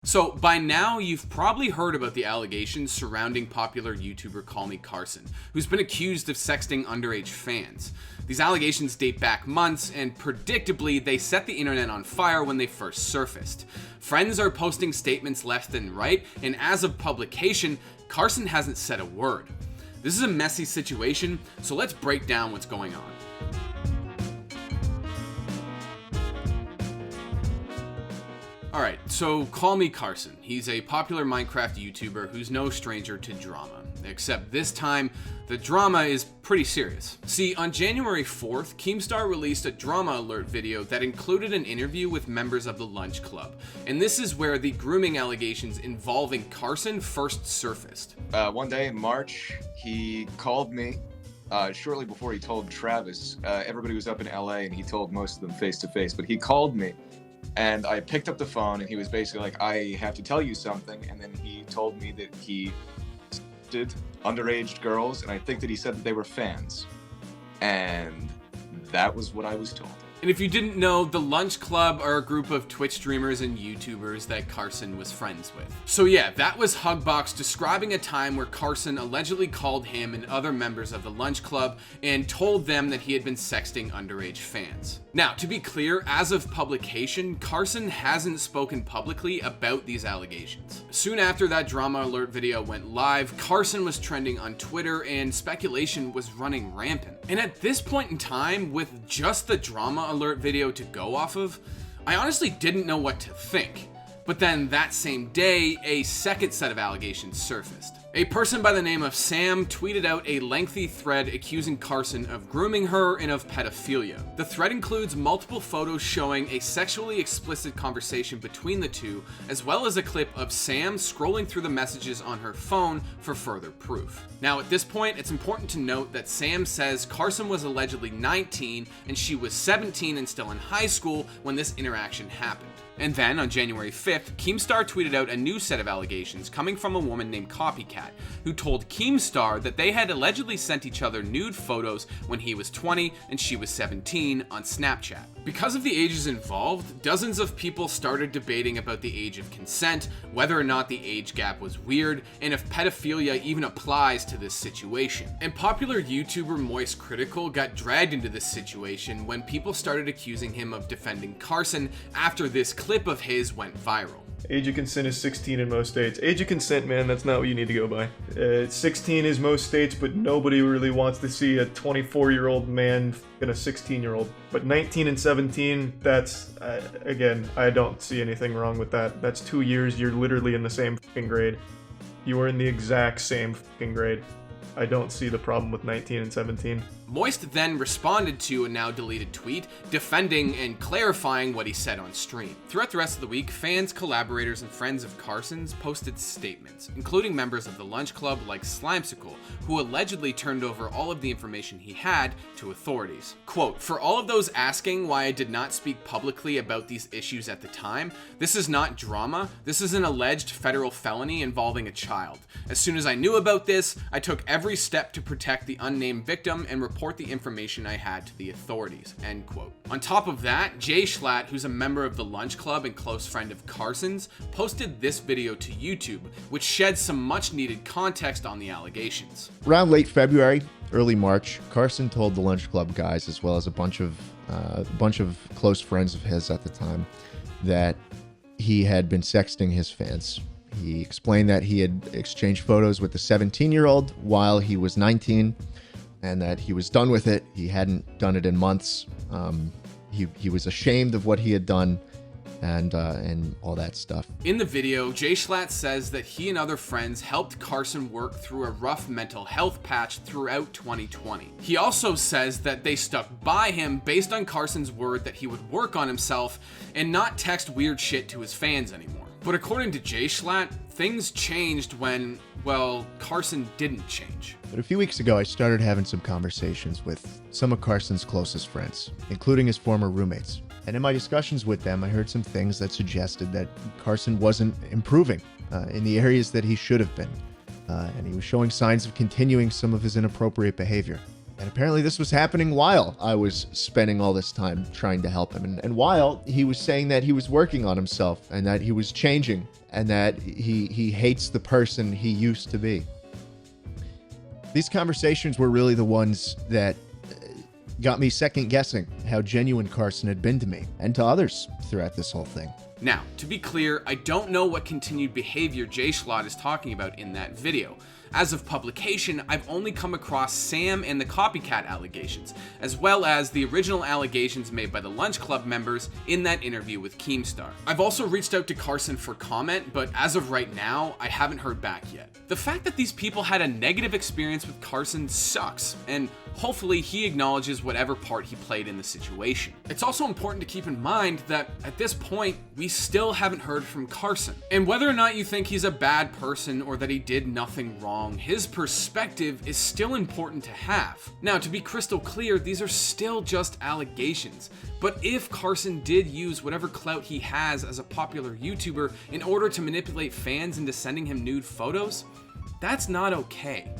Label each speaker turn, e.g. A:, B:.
A: So by now, you've probably heard about the allegations surrounding popular YouTuber CallMeCarson, who's been accused of sexting underage fans. These allegations date back months, and predictably, they set the internet on fire when they first surfaced. Friends are posting statements left and right, and as of publication, Carson hasn't said a word. This is a messy situation, so let's break down what's going on. Alright, so CallMeCarson. He's a popular Minecraft YouTuber who's no stranger to drama. Except this time, the drama is pretty serious. See, on January 4th, Keemstar released a drama alert video that included an interview with members of the Lunch Club. And this is where the grooming allegations involving Carson first surfaced.
B: One day in March, he called me. Shortly before he told Travis, everybody was up in LA and he told most of them face to face, but he called me. And I picked up the phone and he was basically like, I have to tell you something. And then he told me that he did underage girls. And I think that he said that they were fans. And that was what I was told.
A: And if you didn't know, the Lunch Club are a group of Twitch streamers and YouTubers that Carson was friends with. So yeah, that was Hugbox describing a time where Carson allegedly called him and other members of the Lunch Club and told them that he had been sexting underage fans. Now, to be clear, as of publication, Carson hasn't spoken publicly about these allegations. Soon after that drama alert video went live, Carson was trending on Twitter and speculation was running rampant. And at this point in time, with just the drama alert video to go off of, I honestly didn't know what to think. But then that same day, a second set of allegations surfaced. A person by the name of Sam tweeted out a lengthy thread accusing Carson of grooming her and of pedophilia. The thread includes multiple photos showing a sexually explicit conversation between the two, as well as a clip of Sam scrolling through the messages on her phone for further proof. Now, at this point, it's important to note that Sam says Carson was allegedly 19 and she was 17 and still in high school when this interaction happened. And then, on January 5th, Keemstar tweeted out a new set of allegations coming from a woman named Copycat, who told Keemstar that they had allegedly sent each other nude photos when he was 20 and she was 17 on Snapchat. Because of the ages involved, dozens of people started debating about the age of consent, whether or not the age gap was weird, and if pedophilia even applies to this situation. And popular YouTuber Moist Critical got dragged into this situation when people started accusing him of defending Carson after this clip of his went viral.
C: Age of consent is 16 in most states. Age of consent, man, that's not what you need to go by. 16 is most states, but nobody really wants to see a 24-year-old man and a 16-year-old. But 19 and 17, that's, again, I don't see anything wrong with that. That's 2 years, you're literally in the same fucking grade. You are in the exact same fucking grade. I don't see the problem with 19 and 17.
A: Moist then responded to a now deleted tweet, defending and clarifying what he said on stream. Throughout the rest of the week, fans, collaborators, and friends of Carson's posted statements, including members of the Lunch Club like Slimesicle, who allegedly turned over all of the information he had to authorities. Quote, "For all of those asking why I did not speak publicly about these issues at the time, this is not drama. This is an alleged federal felony involving a child. As soon as I knew about this, I took every step to protect the unnamed victim and report the information I had to the authorities." End quote. On top of that, Schlatt, who's a member of the Lunch Club and close friend of Carson's, posted this video to YouTube, which sheds some much needed context on the allegations.
D: Around late February, early March, Carson told the Lunch Club guys, as well as a bunch of close friends of his at the time, that he had been sexting his fans. He explained that he had exchanged photos with the 17-year-old while he was 19, and that he was done with it. He hadn't done it in months. He was ashamed of what he had done, and all that stuff.
A: In the video, Schlatt says that he and other friends helped Carson work through a rough mental health patch throughout 2020. He also says that they stuck by him based on Carson's word that he would work on himself and not text weird shit to his fans anymore. But according to Schlatt, things changed when, well, Carson didn't change.
D: But a few weeks ago, I started having some conversations with some of Carson's closest friends, including his former roommates. And in my discussions with them, I heard some things that suggested that Carson wasn't improving in the areas that he should have been. And he was showing signs of continuing some of his inappropriate behavior. And apparently this was happening while I was spending all this time trying to help him. And while he was saying that he was working on himself and that he was changing and that he hates the person he used to be. These conversations were really the ones that got me second guessing how genuine Carson had been to me and to others throughout this whole thing.
A: Now, to be clear, I don't know what continued behavior Jay Schlatt is talking about in that video. As of publication, I've only come across Sam and the copycat allegations, as well as the original allegations made by the Lunch Club members in that interview with Keemstar. I've also reached out to Carson for comment, but as of right now, I haven't heard back yet. The fact that these people had a negative experience with Carson sucks, and hopefully he acknowledges whatever part he played in the situation. It's also important to keep in mind that at this point, we still haven't heard from Carson. And whether or not you think he's a bad person or that he did nothing wrong, his perspective is still important to have. Now, to be crystal clear, these are still just allegations. But if Carson did use whatever clout he has as a popular YouTuber in order to manipulate fans into sending him nude photos, that's not okay.